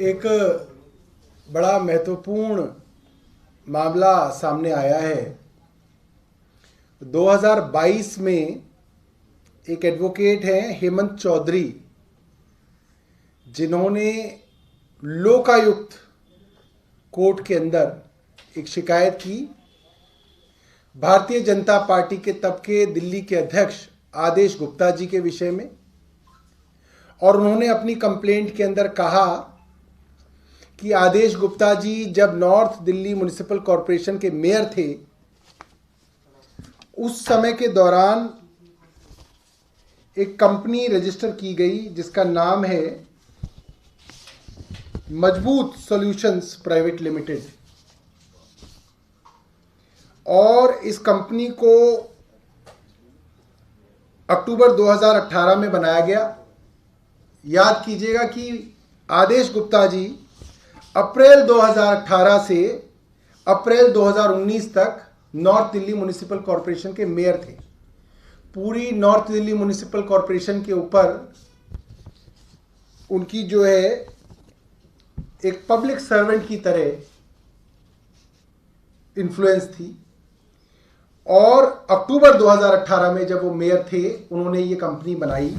एक बड़ा महत्वपूर्ण मामला सामने आया है। 2022 में एक एडवोकेट हैं हेमंत चौधरी, जिन्होंने लोकायुक्त कोर्ट के अंदर एक शिकायत की भारतीय जनता पार्टी के तब के दिल्ली के अध्यक्ष आदेश गुप्ता जी के विषय में। और उन्होंने अपनी कंप्लेंट के अंदर कहा कि आदेश गुप्ता जी जब नॉर्थ दिल्ली म्युनिसिपल कॉरपोरेशन के मेयर थे, उस समय के दौरान एक कंपनी रजिस्टर की गई जिसका नाम है मजबूत सॉल्यूशंस प्राइवेट लिमिटेड, और इस कंपनी को अक्टूबर 2018 में बनाया गया। याद कीजिएगा कि आदेश गुप्ता जी अप्रैल 2018 से अप्रैल 2019 तक नॉर्थ दिल्ली म्युनिसिपल कॉरपोरेशन के मेयर थे। पूरी नॉर्थ दिल्ली म्युनिसिपल कॉरपोरेशन के ऊपर उनकी जो है एक पब्लिक सर्वेंट की तरह इन्फ्लुएंस थी। और अक्टूबर 2018 में जब वो मेयर थे, उन्होंने ये कंपनी बनाई।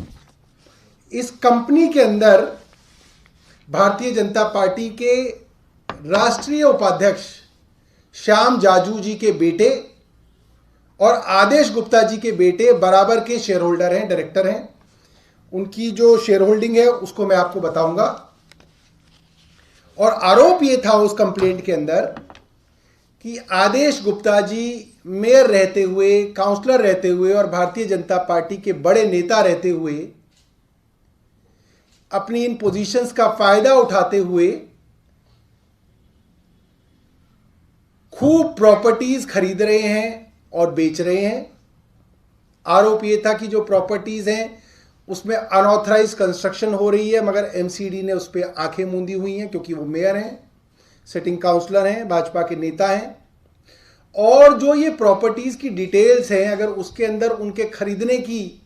इस कंपनी के अंदर भारतीय जनता पार्टी के राष्ट्रीय उपाध्यक्ष श्याम जाजू जी के बेटे और आदेश गुप्ता जी के बेटे बराबर के शेयर होल्डर हैं, डायरेक्टर हैं। उनकी जो शेयर होल्डिंग है उसको मैं आपको बताऊंगा। और आरोप ये था उस कंप्लेंट के अंदर कि आदेश गुप्ता जी मेयर रहते हुए, काउंसलर रहते हुए और भारतीय जनता पार्टी के बड़े नेता रहते हुए अपनी इन पोजीशंस का फायदा उठाते हुए खूब प्रॉपर्टीज खरीद रहे हैं और बेच रहे हैं। आरोप यह था कि जो प्रॉपर्टीज हैं उसमें अनऑथराइज कंस्ट्रक्शन हो रही है, मगर एमसीडी ने उस पर आंखें मूंदी हुई हैं क्योंकि वो मेयर हैं, सिटिंग काउंसलर हैं, भाजपा के नेता हैं। और जो ये प्रॉपर्टीज की डिटेल्स हैं, अगर उसके अंदर उनके खरीदने की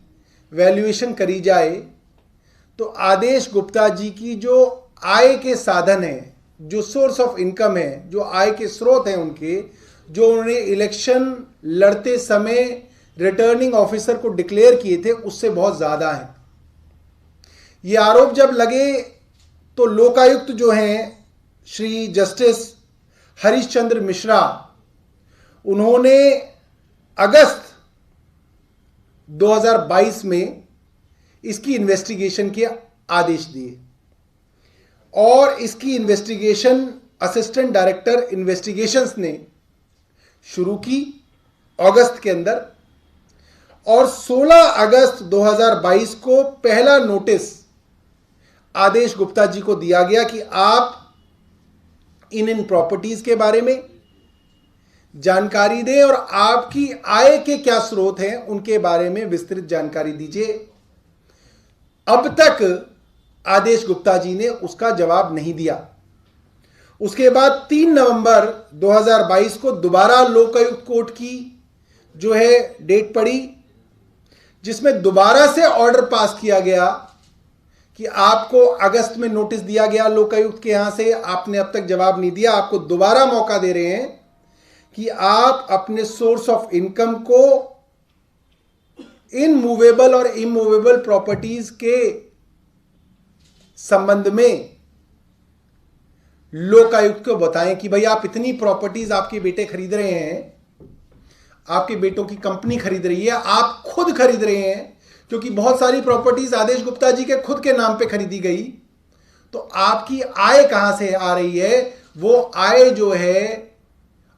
वैल्यूएशन करी जाए तो आदेश गुप्ता जी की जो आय के साधन है, जो सोर्स ऑफ इनकम है, जो आय के स्रोत हैं उनके, जो उन्होंने इलेक्शन लड़ते समय रिटर्निंग ऑफिसर को डिक्लेयर किए थे, उससे बहुत ज़्यादा हैं। ये आरोप जब लगे तो लोकायुक्त जो हैं श्री जस्टिस हरीश चंद्र मिश्रा, उन्होंने अगस्त 2022 में इसकी इन्वेस्टिगेशन के आदेश दिए। और इसकी इन्वेस्टिगेशन असिस्टेंट डायरेक्टर इन्वेस्टिगेशंस ने शुरू की अगस्त के अंदर। और 16 अगस्त 2022 को पहला नोटिस आदेश गुप्ता जी को दिया गया कि आप इन प्रॉपर्टीज के बारे में जानकारी दें और आपकी आय के क्या स्रोत हैं उनके बारे में विस्तृत जानकारी दीजिए। अब तक आदेश गुप्ता जी ने उसका जवाब नहीं दिया। उसके बाद 3 नवंबर 2022 को दोबारा लोकायुक्त कोर्ट की जो है डेट पड़ी, जिसमें दोबारा से ऑर्डर पास किया गया कि आपको अगस्त में नोटिस दिया गया लोकायुक्त के यहां से, आपने अब तक जवाब नहीं दिया, आपको दोबारा मौका दे रहे हैं कि आप अपने सोर्स ऑफ इनकम को इन मूवेबल और इमूवेबल प्रॉपर्टीज के संबंध में लोकायुक्त को बताएं कि भाई आप इतनी प्रॉपर्टीज आपके बेटे खरीद रहे हैं, आपके बेटों की कंपनी खरीद रही है, आप खुद खरीद रहे हैं, क्योंकि बहुत सारी प्रॉपर्टीज आदेश गुप्ता जी के खुद के नाम पे खरीदी गई। तो आपकी आय कहां से आ रही है, वो आय जो है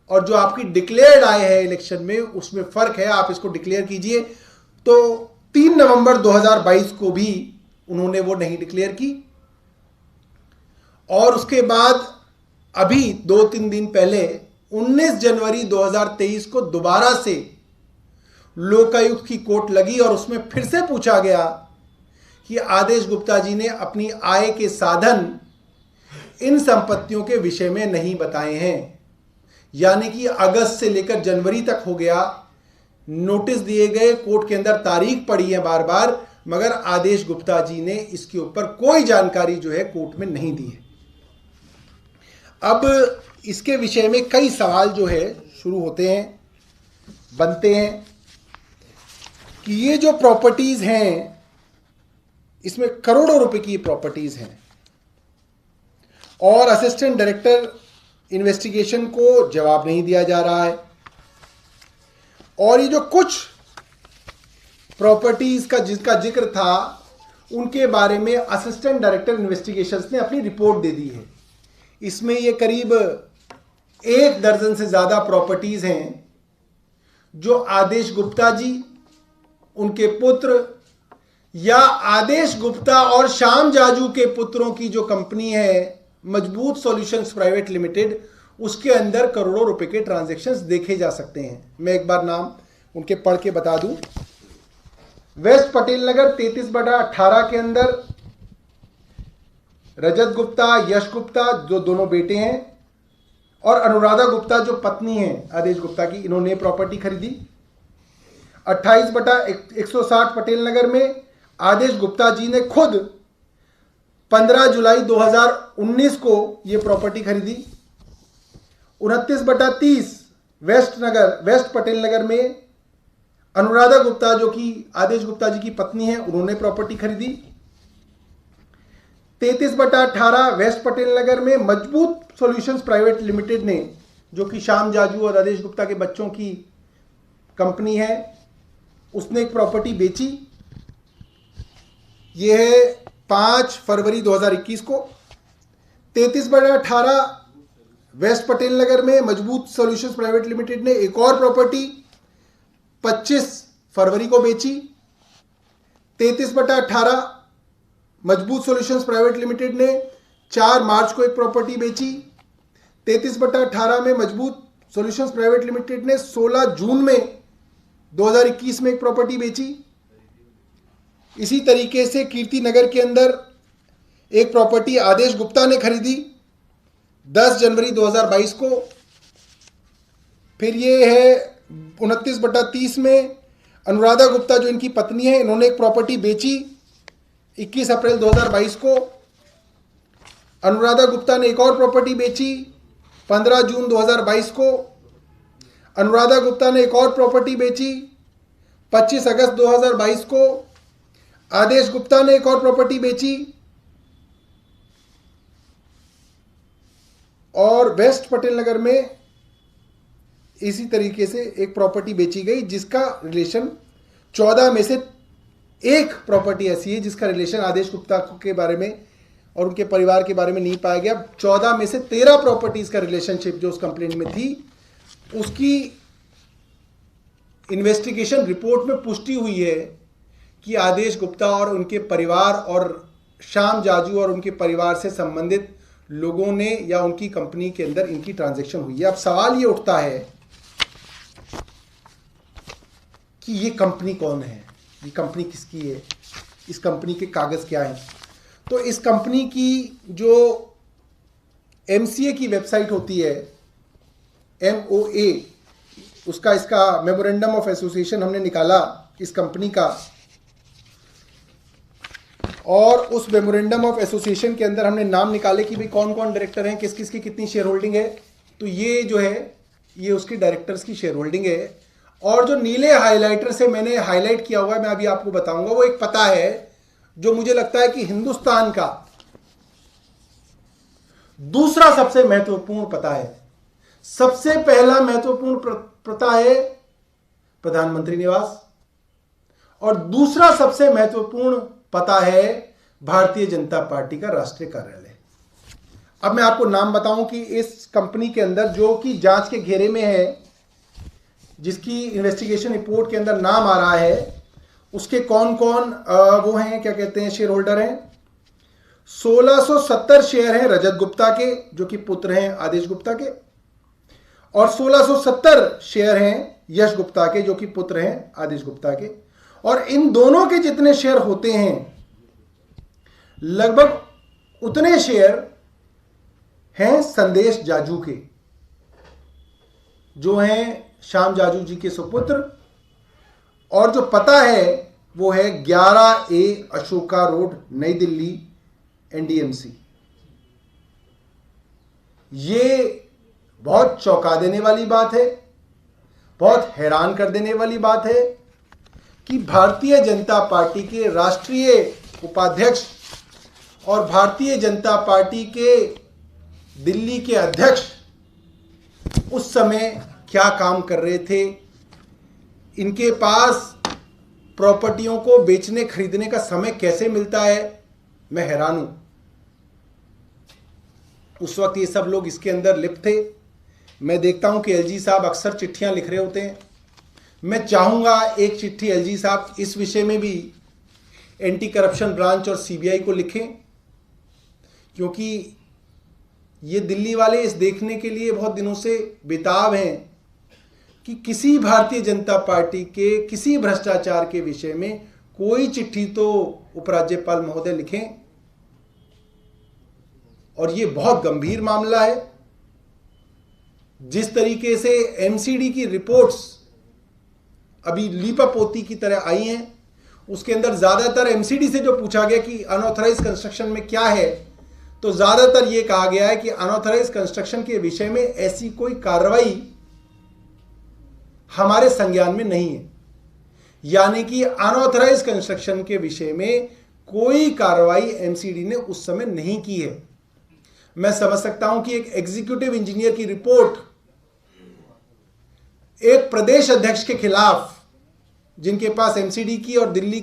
और जो आपकी डिक्लेयर्ड आय है इलेक्शन में, उसमें फर्क है, आप इसको डिक्लेयर कीजिए। तो 3 नवंबर 2022 को भी उन्होंने वो नहीं डिक्लेयर की। और उसके बाद अभी 2-3 दिन पहले 19 जनवरी 2023 को दोबारा से लोकायुक्त की कोर्ट लगी और उसमें फिर से पूछा गया कि आदेश गुप्ता जी ने अपनी आय के साधन इन संपत्तियों के विषय में नहीं बताए हैं। यानी कि अगस्त से लेकर जनवरी तक हो गया, नोटिस दिए गए, कोर्ट के अंदर तारीख पड़ी है बार बार, मगर आदेश गुप्ता जी ने इसके ऊपर कोई जानकारी जो है कोर्ट में नहीं दी है। अब इसके विषय में कई सवाल जो है शुरू होते हैं, बनते हैं कि ये जो प्रॉपर्टीज हैं इसमें करोड़ों रुपए की प्रॉपर्टीज हैं और असिस्टेंट डायरेक्टर इन्वेस्टिगेशन को जवाब नहीं दिया जा रहा है। और ये जो कुछ प्रॉपर्टीज का जिसका जिक्र था उनके बारे में असिस्टेंट डायरेक्टर इन्वेस्टिगेशंस ने अपनी रिपोर्ट दे दी है। इसमें ये करीब 1 दर्जन से ज्यादा प्रॉपर्टीज हैं जो आदेश गुप्ता जी, उनके पुत्र या आदेश गुप्ता और श्याम जाजू के पुत्रों की जो कंपनी है मजबूत सॉल्यूशंस प्राइवेट लिमिटेड, उसके अंदर करोड़ों रुपए के ट्रांजैक्शंस देखे जा सकते हैं। मैं एक बार नाम उनके पढ़ के बता दूं। वेस्ट पटेल नगर 33/18 के अंदर रजत गुप्ता, यश गुप्ता जो दोनों बेटे हैं और अनुराधा गुप्ता जो पत्नी है आदेश गुप्ता की, इन्होंने प्रॉपर्टी खरीदी। 28/160 पटेल नगर में आदेश गुप्ता जी ने खुद 15 जुलाई 2019 को यह प्रॉपर्टी खरीदी। 29/30 वेस्ट पटेल नगर में अनुराधा गुप्ता जो कि आदेश गुप्ता जी की पत्नी है, उन्होंने प्रॉपर्टी खरीदी। 33/18 वेस्ट पटेल नगर में मजबूत सॉल्यूशंस प्राइवेट लिमिटेड ने, जो कि श्याम जाजू और आदेश गुप्ता के बच्चों की कंपनी है, उसने एक प्रॉपर्टी बेची। यह है 5 फरवरी 2021 को। 33/18 वेस्ट पटेल नगर में मजबूत सॉल्यूशंस प्राइवेट लिमिटेड ने एक और प्रॉपर्टी 25 फरवरी को बेची। 33/18 मजबूत सॉल्यूशंस प्राइवेट लिमिटेड ने 4 मार्च को एक प्रॉपर्टी बेची। 33/18 में मजबूत सॉल्यूशंस प्राइवेट लिमिटेड ने 16 जून में 2021 में एक प्रॉपर्टी बेची। इसी तरीके से कीर्ति नगर के अंदर एक प्रॉपर्टी आदेश गुप्ता ने खरीदी 10 जनवरी 2022 को। फिर ये है 29/30 में अनुराधा गुप्ता जो इनकी पत्नी है, इन्होंने एक प्रॉपर्टी बेची 21 अप्रैल 2022 को। अनुराधा गुप्ता ने एक और प्रॉपर्टी बेची 15 जून 2022 को। अनुराधा गुप्ता ने एक और प्रॉपर्टी बेची 25 अगस्त 2022 को। आदेश गुप्ता ने एक और प्रॉपर्टी बेची और वेस्ट पटेल नगर में इसी तरीके से एक प्रॉपर्टी बेची गई जिसका रिलेशन 14 में से एक प्रॉपर्टी ऐसी है जिसका रिलेशन आदेश गुप्ता के बारे में और उनके परिवार के बारे में नहीं पाया गया। 14 में से 13 प्रॉपर्टीज का रिलेशनशिप जो उस कंप्लेंट में थी, उसकी इन्वेस्टिगेशन रिपोर्ट में पुष्टि हुई है कि आदेश गुप्ता और उनके परिवार और श्याम जाजू और उनके परिवार से संबंधित लोगों ने या उनकी कंपनी के अंदर इनकी ट्रांजैक्शन हुई है। अब सवाल ये उठता है कि ये कंपनी कौन है, ये कंपनी किसकी है, इस कंपनी के कागज क्या हैं। तो इस कंपनी की जो MCA की वेबसाइट होती है, MOA, उसका इसका मेमोरेंडम ऑफ एसोसिएशन हमने निकाला इस कंपनी का, और उस मेमोरेंडम ऑफ एसोसिएशन के अंदर हमने नाम निकाले कि भाई कौन कौन डायरेक्टर हैं, किस किस की कितनी शेयर होल्डिंग है। तो ये जो है ये उसके डायरेक्टर्स की शेयर होल्डिंग है। और जो नीले हाइलाइटर से मैंने हाईलाइट किया हुआ है, मैं अभी आपको बताऊंगा, वो एक पता है जो मुझे लगता है कि हिंदुस्तान का दूसरा सबसे महत्वपूर्ण पता है। सबसे पहला महत्वपूर्ण पता है प्रधानमंत्री निवास और दूसरा सबसे महत्वपूर्ण पता है भारतीय जनता पार्टी का राष्ट्रीय कार्यालय। अब मैं आपको नाम बताऊं कि इस कंपनी के अंदर जो कि जांच के घेरे में है, जिसकी इन्वेस्टिगेशन रिपोर्ट के अंदर नाम आ रहा है, उसके कौन कौन वो हैं, क्या कहते हैं, शेयर होल्डर हैं। 1670 शेयर हैं रजत गुप्ता के जो कि पुत्र हैं आदेश गुप्ता के, और 1670 शेयर हैं यश गुप्ता के जो कि पुत्र हैं आदेश गुप्ता के। और इन दोनों के जितने शेयर होते हैं लगभग उतने शेयर हैं संदेश जाजू के, जो हैं श्याम जाजू जी के सुपुत्र। और जो पता है वो है 11A अशोका रोड, नई दिल्ली, NDMC। ये बहुत चौंका देने वाली बात है, बहुत हैरान कर देने वाली बात है कि भारतीय जनता पार्टी के राष्ट्रीय उपाध्यक्ष और भारतीय जनता पार्टी के दिल्ली के अध्यक्ष उस समय क्या काम कर रहे थे। इनके पास प्रॉपर्टियों को बेचने खरीदने का समय कैसे मिलता है, मैं हैरान हूं। उस वक्त ये सब लोग इसके अंदर लिप्त थे। मैं देखता हूं कि एलजी साहब अक्सर चिट्ठियां लिख रहे होते हैं। मैं चाहूंगा एक चिट्ठी एलजी साहब इस विषय में भी एंटी करप्शन ब्रांच और सीबीआई को लिखें, क्योंकि ये दिल्ली वाले इस देखने के लिए बहुत दिनों से बेताब हैं कि किसी भारतीय जनता पार्टी के किसी भ्रष्टाचार के विषय में कोई चिट्ठी तो उपराज्यपाल महोदय लिखें। और ये बहुत गंभीर मामला है। जिस तरीके से एमसीडी की रिपोर्ट्स अभी लीपापोती की तरह आई हैं, उसके अंदर ज्यादातर एमसीडी से जो पूछा गया कि अनऑथराइज कंस्ट्रक्शन में क्या है, तो ज्यादातर ये कहा गया है कि अनऑथराइज कंस्ट्रक्शन के विषय में ऐसी कोई कार्रवाई हमारे संज्ञान में नहीं है। यानी कि अनऑथराइज कंस्ट्रक्शन के विषय में कोई कार्रवाई एमसीडी ने उस समय नहीं की है। मैं समझ सकता हूं कि एक एग्जीक्यूटिव इंजीनियर की रिपोर्ट एक प्रदेश अध्यक्ष के खिलाफ, जिनके पास एमसीडी की और दिल्ली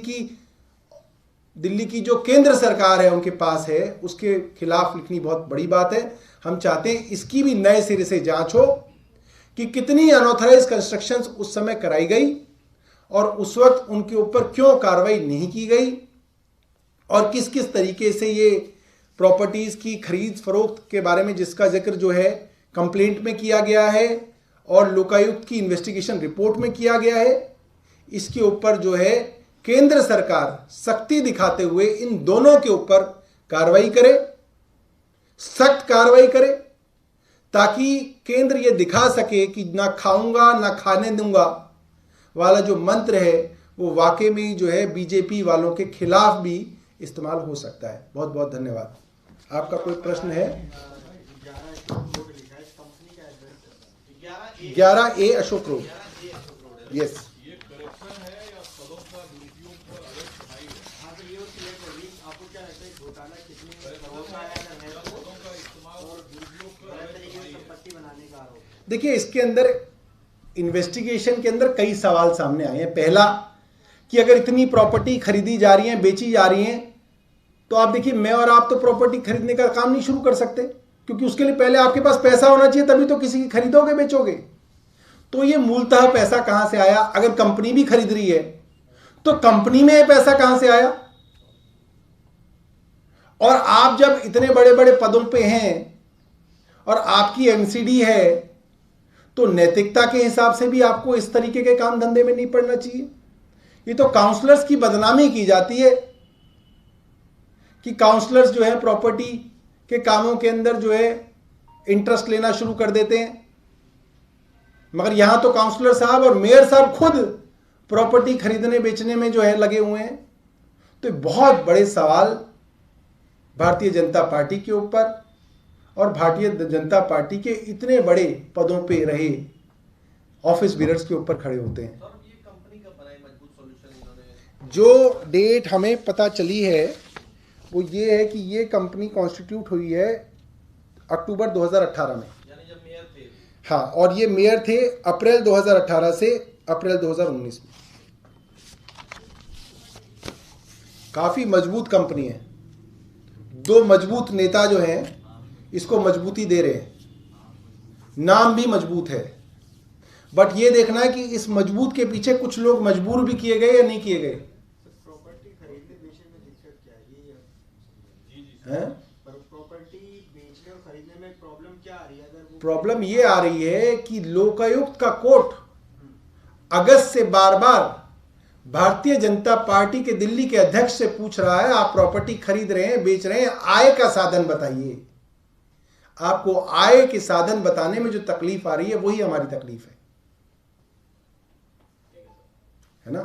की जो केंद्र सरकार है उनके पास है, उसके खिलाफ लिखनी बहुत बड़ी बात है। हम चाहते हैं इसकी भी नए सिरे से जांच हो कि कितनी अनऑथराइज कंस्ट्रक्शंस उस समय कराई गई और उस वक्त उनके ऊपर क्यों कार्रवाई नहीं की गई, और किस किस तरीके से ये प्रॉपर्टीज की खरीद फरोख्त के बारे में जिसका जिक्र जो है कंप्लेंट में किया गया है और लोकायुक्त की इन्वेस्टिगेशन रिपोर्ट में किया गया है, इसके ऊपर जो है केंद्र सरकार सख्ती दिखाते हुए इन दोनों के ऊपर कार्रवाई करे, सख्त कार्रवाई करे, ताकि केंद्र ये दिखा सके कि ना खाऊंगा ना खाने दूंगा वाला जो मंत्र है वो वाकई में जो है बीजेपी वालों के खिलाफ भी इस्तेमाल हो सकता है। बहुत बहुत धन्यवाद। आपका कोई प्रश्न है? 11A Ashok road. यस। देखिए, इसके अंदर इन्वेस्टिगेशन के अंदर कई सवाल सामने आए हैं। पहला कि अगर इतनी प्रॉपर्टी खरीदी जा रही है, बेची जा रही है, तो आप देखिए मैं और आप तो प्रॉपर्टी खरीदने का काम नहीं शुरू कर सकते, क्योंकि उसके लिए पहले आपके पास पैसा होना चाहिए, तभी तो किसी की खरीदोगे बेचोगे। तो ये मूलतः पैसा कहां से आया? अगर कंपनी भी खरीद रही है तो कंपनी में ये पैसा कहां से आया? और आप जब इतने बड़े बड़े पदों पे हैं और आपकी एमसीडी है, तो नैतिकता के हिसाब से भी आपको इस तरीके के काम धंधे में नहीं पड़ना चाहिए। ये तो काउंसलर्स की बदनामी की जाती है कि काउंसलर्स जो है प्रॉपर्टी के कामों के अंदर जो है इंटरेस्ट लेना शुरू कर देते हैं, मगर यहां तो काउंसलर साहब और मेयर साहब खुद प्रॉपर्टी खरीदने बेचने में जो है लगे हुए हैं। तो बहुत बड़े सवाल भारतीय जनता पार्टी के ऊपर और भारतीय जनता पार्टी के इतने बड़े पदों पे रहे ऑफिस बीयरर्स के ऊपर खड़े होते हैं। जो डेट हमें पता चली है वो ये है कि ये कंपनी कॉन्स्टिट्यूट हुई है अक्टूबर 2018 में। यानी जब मेयर थे। हाँ, और ये मेयर थे अप्रैल 2018 से अप्रैल 2019 में। काफी मजबूत कंपनी है। दो मजबूत नेता जो हैं इसको मजबूती दे रहे हैं। नाम भी मजबूत है, बट ये देखना है कि इस मजबूत के पीछे कुछ लोग मजबूर भी किए गए या नहीं किए गए। प्रॉपर्टी खरीदने बेचने में दिक्कत क्या है? प्रॉपर्टी बेचने और खरीदने में प्रॉब्लम क्या आ रही है? अगर प्रॉब्लम ये आ रही है कि लोकायुक्त का कोर्ट अगस्त से बार बार भारतीय जनता पार्टी के दिल्ली के अध्यक्ष से पूछ रहा है, आप प्रॉपर्टी खरीद रहे हैं, बेच रहे हैं, आय का साधन बताइए। आपको आय के साधन बताने में जो तकलीफ आ रही है वही हमारी तकलीफ है ना।